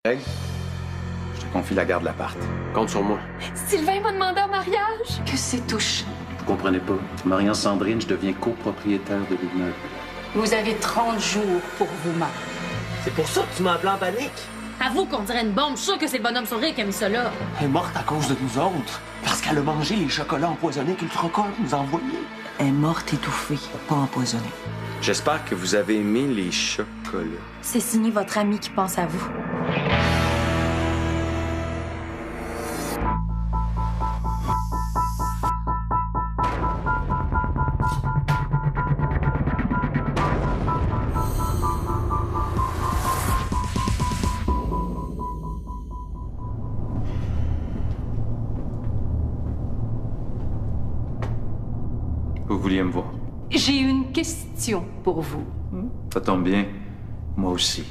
Greg, je te confie la garde de l'appart. Compte sur moi. Sylvain m'a demandé en mariage. Que c'est touche. Vous comprenez pas. Mariant Sandrine, je deviens copropriétaire de l'immeuble. Vous avez 30 jours pour vous marier. C'est pour ça que tu m'as appelé en panique? Avoue qu'on dirait une bombe. Je suis sûre que c'est le bonhomme sourire qui a mis ça là. Elle est morte à cause de nous autres. Parce qu'elle a mangé les chocolats empoisonnés qu'Ultracorp nous a envoyés. Elle est morte étouffée, pas empoisonnée. J'espère que vous avez aimé les chocolats. C'est signé votre ami qui pense à vous. Vous vouliez me voir. J'ai une question pour vous. Ça tombe bien. Moi aussi.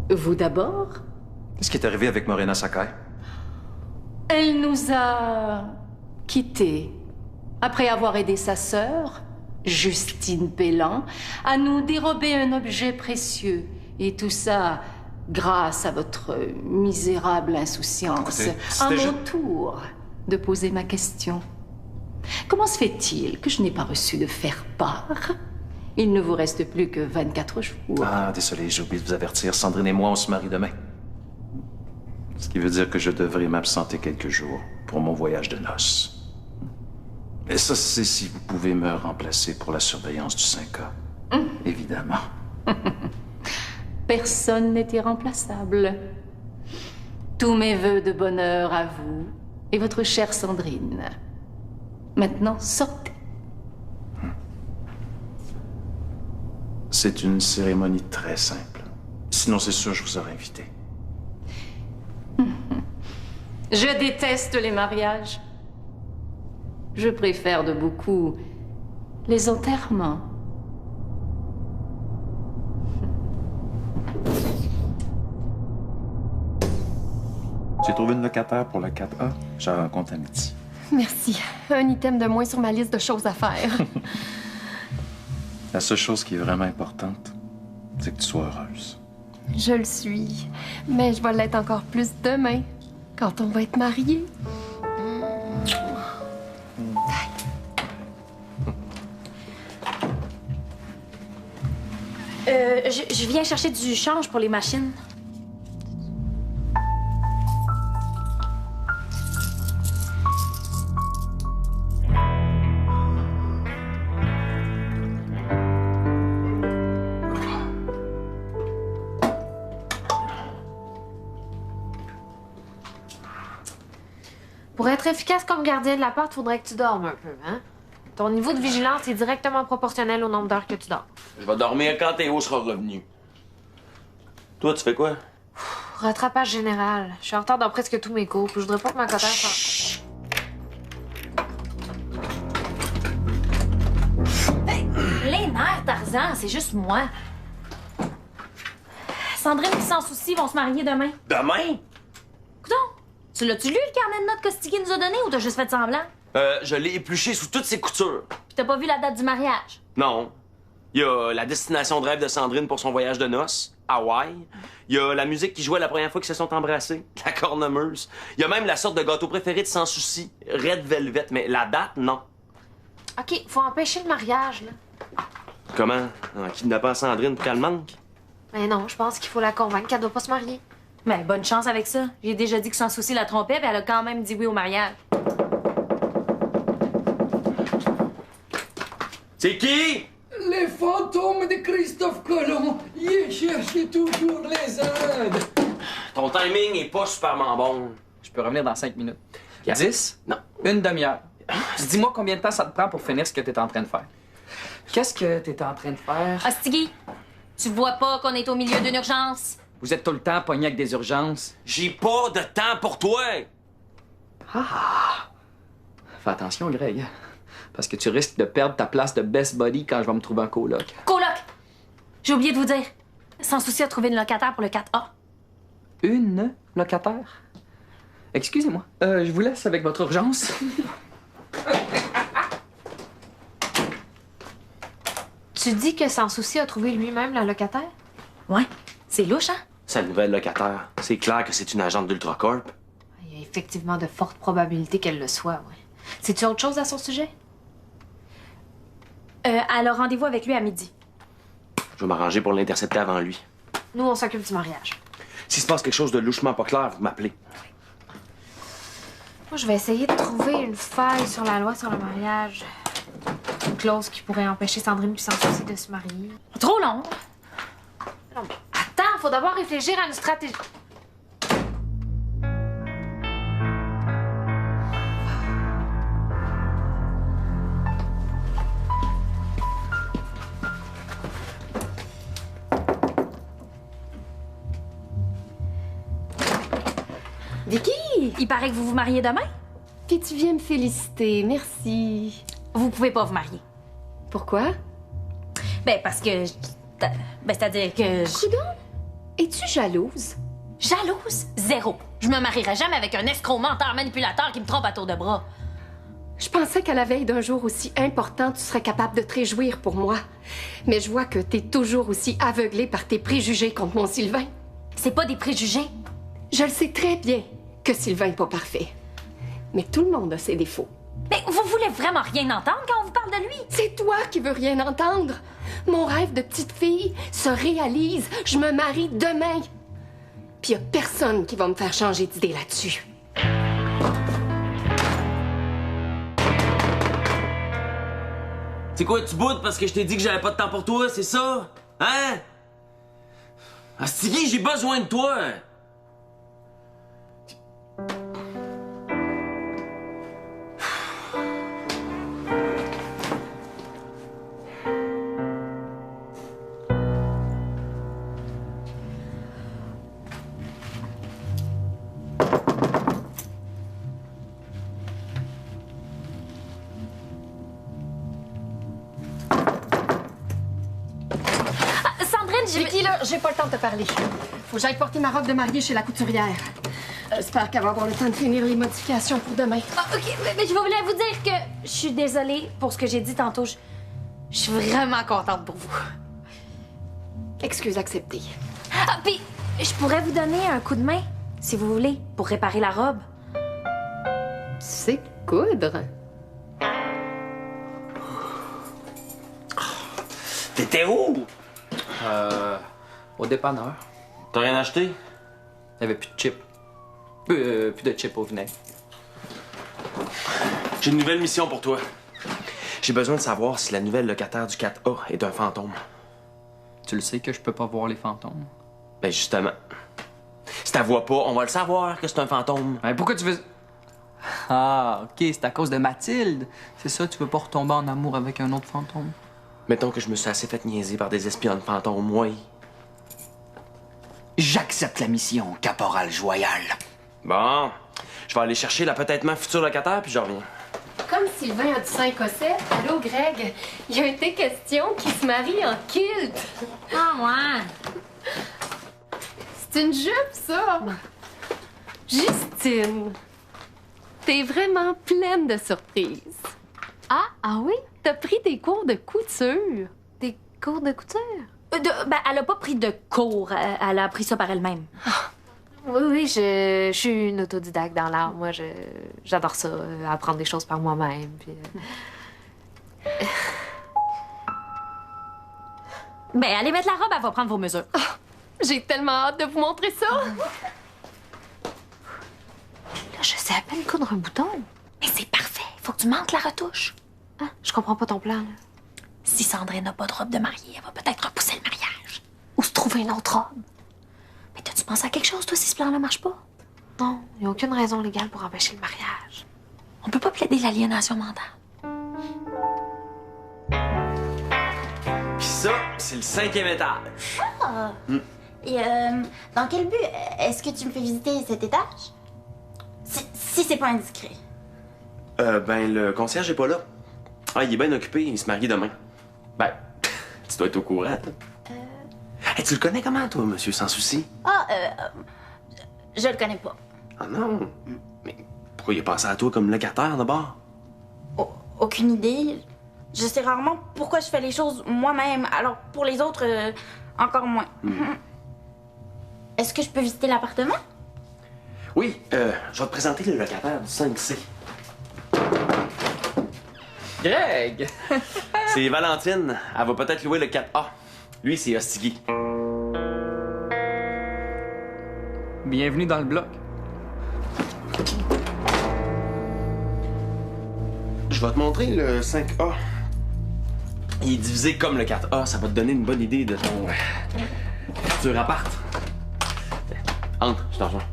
Vous d'abord? Qu'est-ce qui est arrivé avec Morena Sakai? Elle nous a quittés après avoir aidé sa sœur, Justine Pellan, à nous dérober un objet précieux. Et tout ça grâce à votre misérable insouciance. Écoutez, À c'était mon tour de poser ma question. Comment se fait-il que je n'ai pas reçu de faire-part? Il ne vous reste plus que 24 jours. Ah, désolé, j'ai oublié de vous avertir. Sandrine et moi, on se marie demain. Ce qui veut dire que je devrais m'absenter quelques jours pour mon voyage de noces. Et ça, c'est si vous pouvez me remplacer pour la surveillance du 5A. Évidemment. Personne n'est irremplaçable. Tous mes vœux de bonheur à vous et votre chère Sandrine. Maintenant, sortez. C'est une cérémonie très simple. Sinon, c'est sûr, je vous aurais invité. Je déteste les mariages. Je préfère de beaucoup les enterrements. J'ai trouvé une locataire pour le 4A. Je la rencontre à midi. Merci. Un item de moins sur ma liste de choses à faire. La seule chose qui est vraiment importante, c'est que tu sois heureuse. Je le suis. Mais je vais l'être encore plus demain, quand on va être mariés. Je viens chercher du change pour les machines. Pour être efficace comme gardien de l'appart, faudrait que tu dormes un peu, hein? Ton niveau de vigilance est directement proportionnel au nombre d'heures que tu dors. Je vais dormir quand Théo sera revenu. Toi, tu fais quoi? Rattrapage général. Je suis en retard dans presque tous mes cours, puis je voudrais pas que ma cotère soit... Les nerfs, Tarzan, c'est juste moi. Sandrine et Sans Souci vont se marier demain. Demain? Coudon, tu l'as-tu lu, le carnet de notes que Stiggy nous a donné, ou t'as juste fait semblant? Je l'ai épluché sous toutes ses coutures. Puis t'as pas vu la date du mariage? Non. Il y a la destination de rêve de Sandrine pour son voyage de noces, Hawaï. Il y a la musique qui jouait la première fois qu'ils se sont embrassés, la cornemuse. Il y a même la sorte de gâteau préféré de Sans Souci, Red Velvet. Mais la date, non. OK, faut empêcher le mariage, là. Comment? En kidnappant Sandrine pour qu'elle manque? Mais non, je pense qu'il faut la convaincre qu'elle doit pas se marier. Mais bonne chance avec ça. J'ai déjà dit que Sans Souci la trompait, puis elle a quand même dit oui au mariage. C'est qui? Les fantômes de Christophe Colomb, ils cherchaient toujours les Indes. Ton timing est pas superment bon. Je peux revenir dans 5 minutes. Yeah. 10? Non. Une demi-heure. Dis-moi combien de temps ça te prend pour finir ce que t'es en train de faire. Qu'est-ce que t'es en train de faire? Ah, Stiggy, tu vois pas qu'on est au milieu d'une urgence? Vous êtes tout le temps pogné avec des urgences. J'ai pas de temps pour toi. Fais attention, Greg. Parce que tu risques de perdre ta place de best buddy quand je vais me trouver un coloc. Coloc! J'ai oublié de vous dire. Sans Souci a trouvé une locataire pour le 4A. Une locataire? Excusez-moi. Je vous laisse avec votre urgence. Tu dis que Sans Souci a trouvé lui-même la locataire? Ouais, c'est louche, hein? Sa nouvelle locataire. C'est clair que c'est une agente d'Ultracorp. Il y a effectivement de fortes probabilités qu'elle le soit, ouais. Sais-tu autre chose à son sujet? Elle a rendez-vous avec lui à midi. Je vais m'arranger pour l'intercepter avant lui. Nous, on s'occupe du mariage. S'il se passe quelque chose de louchement pas clair, vous m'appelez. Moi, je vais essayer de trouver une faille sur la loi sur le mariage. Une clause qui pourrait empêcher Sandrine puis Sans-Souci de se marier. Trop long. Non, mais attends, faut d'abord réfléchir à une stratégie. Vicky! Il paraît que vous vous mariez demain? Puis tu viens me féliciter, merci. Vous pouvez pas vous marier. Pourquoi? Ben, parce que... Ben, c'est-à-dire que... Coudon? Es-tu jalouse? Jalouse? Zéro. Je me marierai jamais avec un escroc, menteur, manipulateur qui me trompe à tour de bras. Je pensais qu'à la veille d'un jour aussi important, tu serais capable de te réjouir pour moi. Mais je vois que t'es toujours aussi aveuglée par tes préjugés contre mon Sylvain. C'est pas des préjugés. Je le sais très bien que Sylvain n'est pas parfait. Mais tout le monde a ses défauts. Mais vous voulez vraiment rien entendre quand on vous parle de lui? C'est toi qui veux rien entendre. Mon rêve de petite fille se réalise. Je me marie demain. Puis y a personne qui va me faire changer d'idée là-dessus. C'est quoi, tu boudes parce que je t'ai dit que j'avais pas de temps pour toi, c'est ça? Hein? Astigui, j'ai besoin de toi! Vicky, là, j'ai pas le temps de te parler. Faut que j'aille porter ma robe de mariée chez la couturière. J'espère qu'elle va avoir le temps de finir les modifications pour demain. Ah, OK, mais je voulais vous dire que je suis désolée pour ce que j'ai dit tantôt. Je suis vraiment contente pour vous. Excuse acceptée. Ah, puis je pourrais vous donner un coup de main, si vous voulez, pour réparer la robe. Tu sais coudre? T'étais où? Au dépanneur. T'as rien acheté? Il n'y avait plus de chips. Plus de chips au vinaigre. J'ai une nouvelle mission pour toi. J'ai besoin de savoir si la nouvelle locataire du 4A est un fantôme. Tu le sais que je peux pas voir les fantômes. Ben justement. Si t'la vois pas, on va le savoir que c'est un fantôme. Ben, pourquoi tu veux... Ah, OK, c'est à cause de Mathilde. C'est ça, tu veux pas retomber en amour avec un autre fantôme? Mettons que je me suis assez fait niaiser par des espionnes fantômes, oui. J'accepte la mission, caporal Joyal. Bon, je vais aller chercher la peut-être future locataire, puis je reviens. Comme Sylvain a du sein écossais, allô Greg, il a été question qu'il se marie en kilt. Ah, ouais. C'est une jupe, ça. Justine, t'es vraiment pleine de surprises. Ah oui? T'as pris des cours de couture. Des cours de couture? Ben, elle a pas pris de cours. Elle a appris ça par elle-même. Oui, je suis une autodidacte dans l'art. Moi, j'adore ça, apprendre des choses par moi-même. Puis, Ben, allez mettre la robe, elle va prendre vos mesures. J'ai tellement hâte de vous montrer ça. Là, je sais à peine coudre un bouton. Mais c'est parfait. Faut que tu manques la retouche. Ah, je comprends pas ton plan, là. Si Sandrine n'a pas de robe de mariée, elle va peut-être repousser le mariage. Ou se trouver une autre robe. Mais t'as-tu pensé à quelque chose, toi, si ce plan-là marche pas? Non, il n'y a aucune raison légale pour empêcher le mariage. On peut pas plaider l'aliénation mentale. Puis ça, c'est le 5e étage. Ah! Et dans quel but est-ce que tu me fais visiter cet étage? Si c'est pas indiscret. Ben, le concierge est pas là. Ah, il est bien occupé, il se marie demain. Ben, tu dois être au courant. Hey, tu le connais comment, toi, monsieur Sans-Souci? Ah, je le connais pas. Ah non? Mais pourquoi il est passé à toi comme locataire, d'abord? Aucune idée. Je sais rarement pourquoi je fais les choses moi-même. Alors, pour les autres, encore moins. Est-ce que je peux visiter l'appartement? Oui, je vais te présenter le locataire du 5C. Greg! C'est Valentine. Elle va peut-être louer le 4A. Lui, c'est Hostigui. Bienvenue dans le bloc. Je vais te montrer le 5A. Il est divisé comme le 4A. Ça va te donner une bonne idée de ton futur appart. Entre, je t'en rejoins.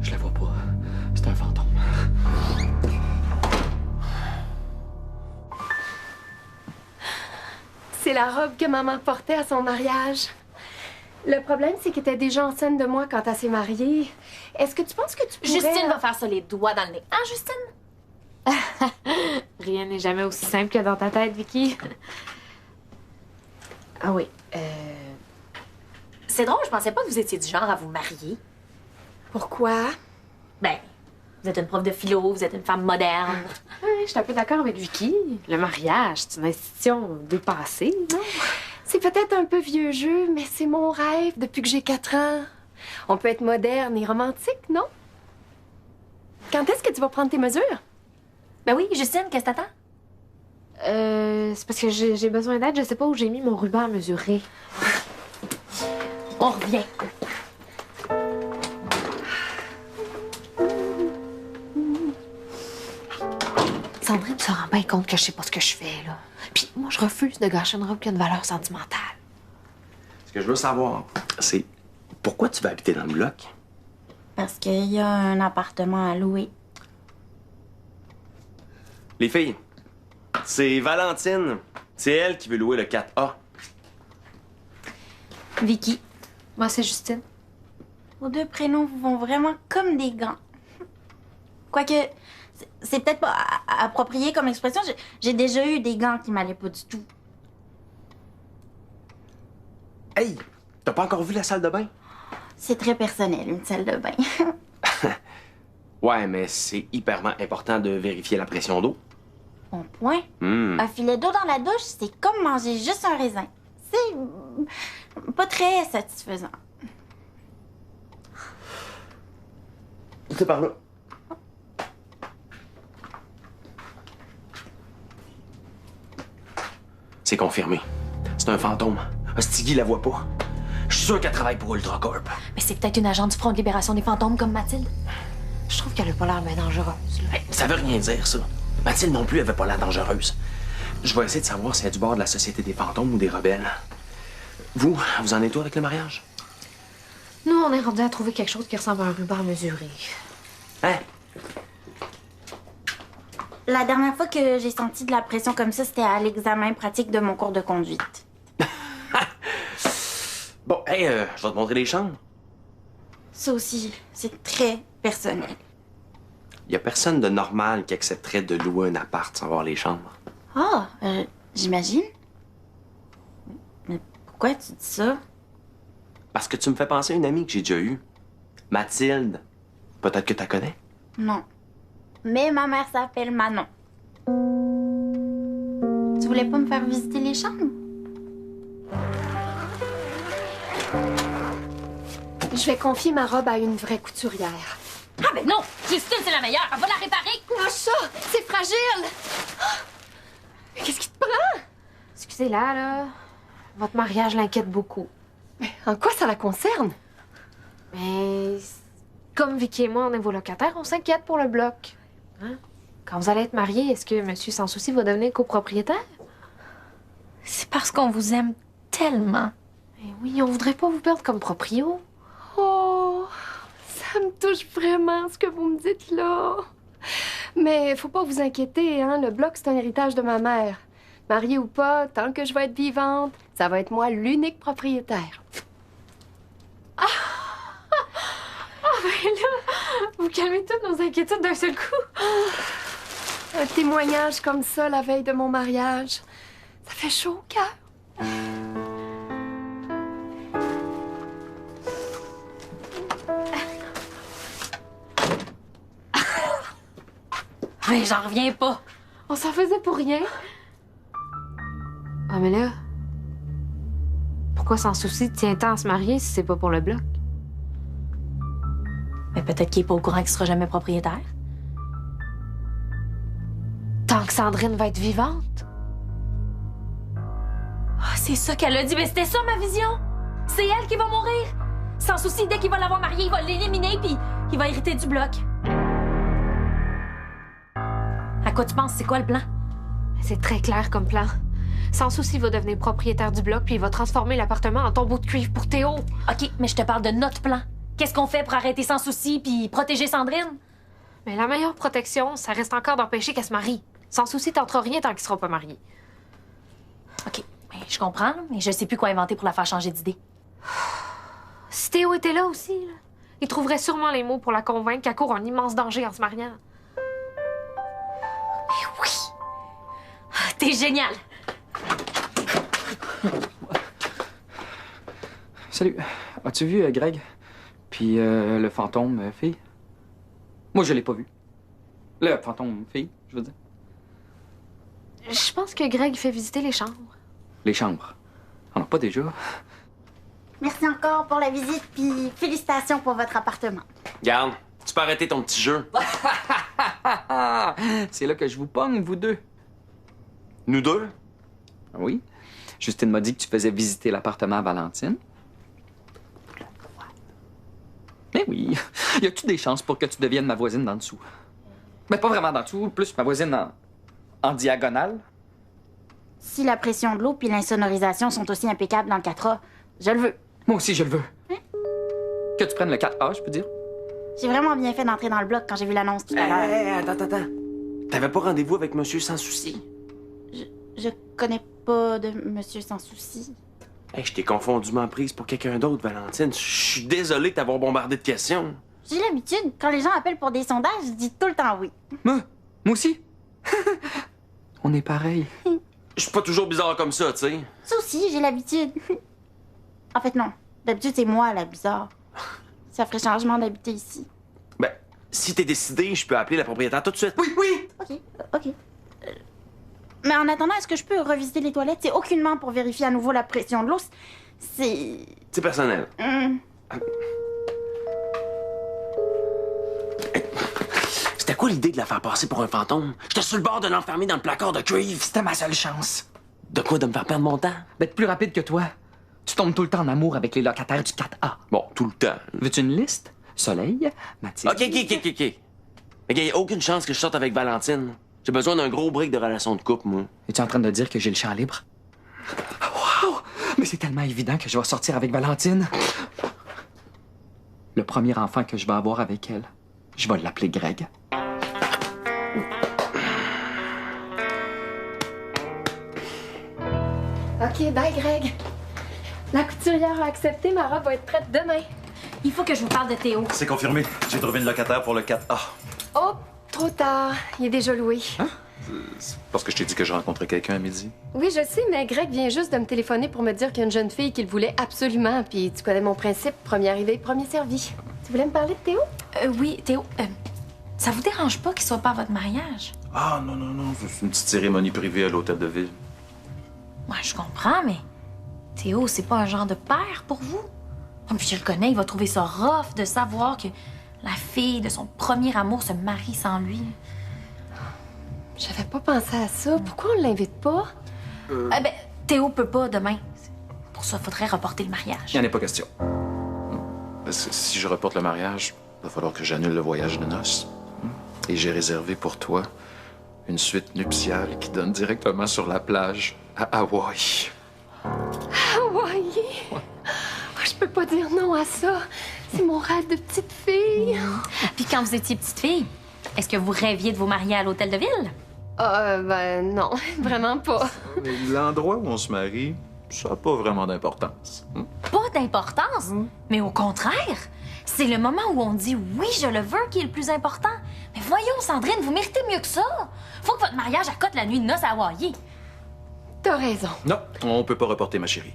Je la vois pas. C'est un fantôme. C'est la robe que maman portait à son mariage. Le problème, c'est qu'elle était déjà enceinte de moi quand elle s'est mariée. Est-ce que tu penses que tu pourrais... Justine va faire ça les doigts dans le nez. Hein, Justine? Rien n'est jamais aussi simple que dans ta tête, Vicky. Ah oui, C'est drôle, je pensais pas que vous étiez du genre à vous marier. Pourquoi? Ben, vous êtes une prof de philo, vous êtes une femme moderne. Ouais, je suis un peu d'accord avec Vicky. Le mariage, c'est une institution dépassée, non? C'est peut-être un peu vieux jeu, mais c'est mon rêve depuis que j'ai 4 ans. On peut être moderne et romantique, non? Quand est-ce que tu vas prendre tes mesures? Ben oui, Justine, qu'est-ce que t'attends? C'est parce que j'ai besoin d'aide. Je sais pas où j'ai mis mon ruban à mesurer. On revient. Sandrine se rend bien compte que je sais pas ce que je fais, là. Puis moi, je refuse de gâcher une robe qui a une valeur sentimentale. Ce que je veux savoir, c'est pourquoi tu vas habiter dans le bloc? Parce qu'il y a un appartement à louer. Les filles, c'est Valentine. C'est elle qui veut louer le 4A. Vicky, Moi, c'est Justine. vos deux prénoms vous vont vraiment comme des gants. Quoique, c'est peut-être pas approprié comme expression. J'ai déjà eu des gants qui m'allaient pas du tout. Hey, t'as pas encore vu la salle de bain? C'est très personnel, une salle de bain. Ouais, mais c'est hyperment important de vérifier la pression d'eau. Bon point. Un filet d'eau dans la douche, c'est comme manger juste un raisin. C'est pas très satisfaisant. C'est par là. C'est confirmé. C'est un fantôme. Hostigui la voit pas. Je suis sûr qu'elle travaille pour Ultracorp. Mais c'est peut-être une agente du Front de libération des fantômes comme Mathilde. Je trouve qu'elle a pas l'air bien dangereuse, là. Hey, ça veut rien dire, ça. Mathilde non plus avait pas l'air dangereuse. Je vais essayer de savoir si elle est du bord de la Société des fantômes ou des rebelles. Vous en êtes où avec le mariage? Nous, on est rendu à trouver quelque chose qui ressemble à un ruban à mesurer. Hein? La dernière fois que j'ai senti de la pression comme ça, c'était à l'examen pratique de mon cours de conduite. Bon, hey, je vais te montrer les chambres. Ça aussi, c'est très personnel. Y a personne de normal qui accepterait de louer un appart sans voir les chambres. Ah, j'imagine. Mais pourquoi tu dis ça? Parce que tu me fais penser à une amie que j'ai déjà eue. Mathilde. Peut-être que tu la connais? Non. Mais ma mère s'appelle Manon. Tu voulais pas me faire visiter les chambres? Je vais confier ma robe à une vraie couturière. Ah ben non! Justine, c'est la meilleure! Elle va la réparer! Lâche ça! C'est fragile! Ah! Qu'est-ce qui te prend? Excusez-la, là. Votre mariage l'inquiète beaucoup. Mais en quoi ça la concerne? Mais comme Vicky et moi, on est vos locataires, on s'inquiète pour le bloc. Hein? Quand vous allez être mariés, est-ce que monsieur Sans Souci va devenir copropriétaire? C'est parce qu'on vous aime tellement. Mais oui, on voudrait pas vous perdre comme proprio. Oh, ça me touche vraiment ce que vous me dites là. Mais faut pas vous inquiéter, hein. Le bloc, c'est un héritage de ma mère. Mariée ou pas, tant que je vais être vivante, ça va être moi l'unique propriétaire. Ah ben là, vous calmez toutes nos inquiétudes d'un seul coup. Un témoignage comme ça la veille de mon mariage, ça fait chaud au cœur. Mais j'en reviens pas. On s'en faisait pour rien. Ah mais là, pourquoi Sans Souci tient tant à se marier si c'est pas pour le bloc? Mais peut-être qu'il est pas au courant qu'il sera jamais propriétaire. Tant que Sandrine va être vivante? Ah, c'est ça qu'elle a dit, mais c'était ça ma vision. C'est elle qui va mourir. Sans souci, dès qu'il va l'avoir mariée, il va l'éliminer puis il va hériter du bloc. À quoi tu penses? C'est quoi le plan? C'est très clair comme plan. Sans Souci va devenir propriétaire du bloc puis il va transformer l'appartement en tombeau de cuivre pour Théo. OK, mais je te parle de notre plan. Qu'est-ce qu'on fait pour arrêter Sans Souci puis protéger Sandrine? Mais la meilleure protection, ça reste encore d'empêcher qu'elle se marie. Sans Souci tentera rien tant qu'il sera pas marié. OK, mais je comprends, mais je sais plus quoi inventer pour la faire changer d'idée. Si Théo était là aussi, là, il trouverait sûrement les mots pour la convaincre qu'elle court un immense danger en se mariant. Mais oui! Ah, t'es génial! Salut. As-tu vu Greg? Puis le fantôme fille? Moi, je l'ai pas vu. Le fantôme fille, je veux dire. Je pense que Greg fait visiter les chambres. Les chambres. On n'a pas déjà. Merci encore pour la visite, puis félicitations pour votre appartement. Garde, tu peux arrêter ton petit jeu. C'est là que je vous pogne, vous deux. Nous deux? Oui. Justine m'a dit que tu faisais visiter l'appartement à Valentine. Mais oui. Y a-tu des chances pour que tu deviennes ma voisine d'en dessous? Mais pas vraiment d'en dessous, plus ma voisine en diagonale. Si la pression de l'eau puis l'insonorisation sont aussi impeccables dans le 4A, je le veux. Moi aussi, je le veux. Que tu prennes le 4A, je peux dire. J'ai vraiment bien fait d'entrer dans le bloc quand j'ai vu l'annonce tout à l'heure. Hey, attends. T'avais pas rendez-vous avec Monsieur Sans Souci? Je connais pas de Monsieur Sans Souci. Hey, je t'ai confondument prise pour quelqu'un d'autre, Valentine. Je suis désolé de t'avoir bombardé de questions. J'ai l'habitude, quand les gens appellent pour des sondages, je dis tout le temps oui. Moi aussi. On est pareil. Je suis pas toujours bizarre comme ça, tu sais. Ça aussi, j'ai l'habitude. En fait, non. D'habitude, c'est moi la bizarre. Ça ferait changement d'habiter ici. Ben, si t'es décidé, je peux appeler la propriétaire tout de suite. Oui. OK. Mais en attendant, est-ce que je peux revisiter les toilettes? C'est aucunement pour vérifier à nouveau la pression de l'eau. C'est... C'est personnel. C'était quoi l'idée de la faire passer pour un fantôme? J'étais sur le bord de l'enfermer dans le placard de cuivre. C'était ma seule chance. De quoi? De me faire perdre mon temps? D'être plus rapide que toi. Tu tombes tout le temps en amour avec les locataires du 4A. Bon, tout le temps. Veux-tu une liste? Soleil, Mathilde... OK. Mais il n'y a aucune chance que je sorte avec Valentine. J'ai besoin d'un gros brick de relation de couple, moi. Es-tu en train de dire que j'ai le champ libre? Wow! Mais c'est tellement évident que je vais sortir avec Valentine. Le premier enfant que je vais avoir avec elle, je vais l'appeler Greg. OK, bye, Greg. La couturière a accepté, ma robe va être prête demain. Il faut que je vous parle de Théo. C'est confirmé. J'ai trouvé une locataire pour le 4A. Oh, trop tard. Il est déjà loué. C'est parce que je t'ai dit que je rencontrais quelqu'un à midi. Oui, je sais, mais Greg vient juste de me téléphoner pour me dire qu'il y a une jeune fille qu'il voulait absolument. Puis tu connais mon principe, premier arrivé, premier servi. Tu voulais me parler de Théo? Oui, Théo, ça vous dérange pas qu'il soit pas à votre mariage? Ah, non. C'est une petite cérémonie privée à l'hôtel de ville. Ouais, je comprends, mais Théo, c'est pas un genre de père pour vous? Oh, puis je le connais, il va trouver ça rough de savoir que la fille de son premier amour se marie sans lui. J'avais pas pensé à ça. Pourquoi on l'invite pas? Théo peut pas demain. Pour ça, faudrait reporter le mariage. Il n'y en a pas question. Parce que si je reporte le mariage, il va falloir que j'annule le voyage de noces. Et j'ai réservé pour toi une suite nuptiale qui donne directement sur la plage à Hawaï. Hawaï? Je peux pas dire non à ça. C'est mon rêve de petite fille. Puis quand vous étiez petite fille, est-ce que vous rêviez de vous marier à l'hôtel de ville? Ben non, vraiment pas. L'endroit où on se marie, ça n'a pas vraiment d'importance. Pas d'importance, mais au contraire. C'est le moment où on dit oui, je le veux qui est le plus important. Mais voyons, Sandrine, vous méritez mieux que ça. Faut que votre mariage accote la nuit de noces à Hawaï. T'as raison. Non, on peut pas reporter, ma chérie.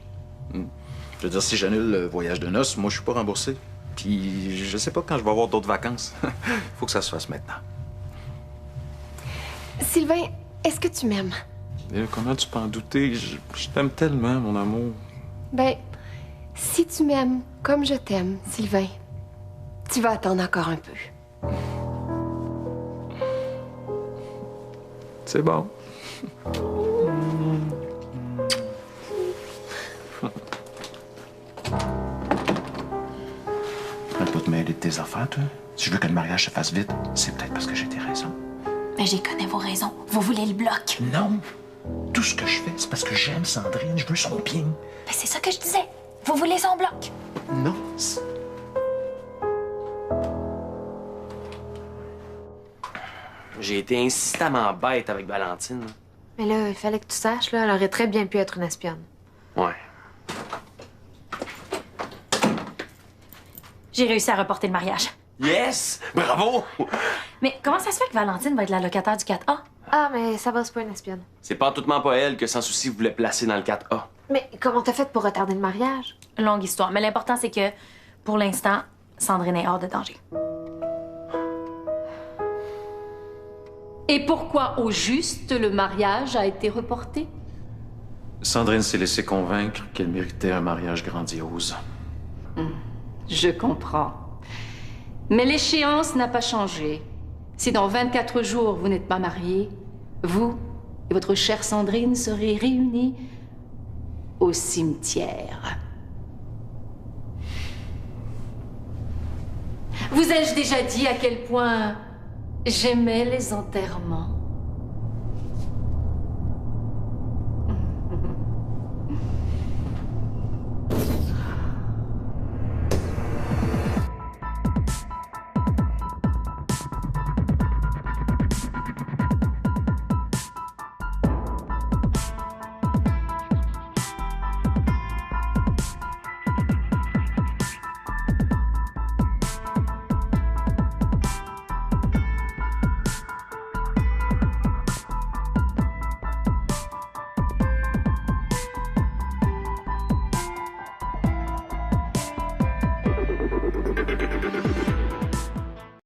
Je veux dire, si j'annule le voyage de noces, moi, je suis pas remboursé. Puis, je sais pas quand je vais avoir d'autres vacances. Faut que ça se fasse maintenant. Sylvain, est-ce que tu m'aimes? Et comment tu peux en douter? Je t'aime tellement, mon amour. Ben, Si tu m'aimes comme je t'aime, Sylvain, tu vas attendre encore un peu. C'est bon. Prends pas de mêler de tes affaires, toi. Si je veux que le mariage se fasse vite, c'est peut-être parce que j'ai des raisons. Mais j'y connais vos raisons. Vous voulez le bloc. Non! Tout ce que je fais, c'est parce que j'aime Sandrine, je veux son bien. Ben, c'est ça que je disais. Vous voulez son bloc. Non. J'ai été insistamment bête avec Valentine. Mais là, il fallait que tu saches, là, elle aurait très bien pu être une espionne. Ouais. J'ai réussi à reporter le mariage. Yes! Bravo! Mais comment ça se fait que Valentine va être la locataire du 4A? Ah, mais ça va, c'est pas une espionne. C'est pas elle que Sans Souci voulait placer dans le 4A. Mais comment t'as fait pour retarder le mariage? Longue histoire. Mais l'important, c'est que, pour l'instant, Sandrine est hors de danger. Et pourquoi, au juste, le mariage a été reporté? Sandrine s'est laissée convaincre qu'elle méritait un mariage grandiose. Je comprends. Mais l'échéance n'a pas changé. Si dans 24 jours, vous n'êtes pas mariés, vous et votre chère Sandrine serez réunis au cimetière. Vous ai-je déjà dit à quel point j'aimais les enterrements?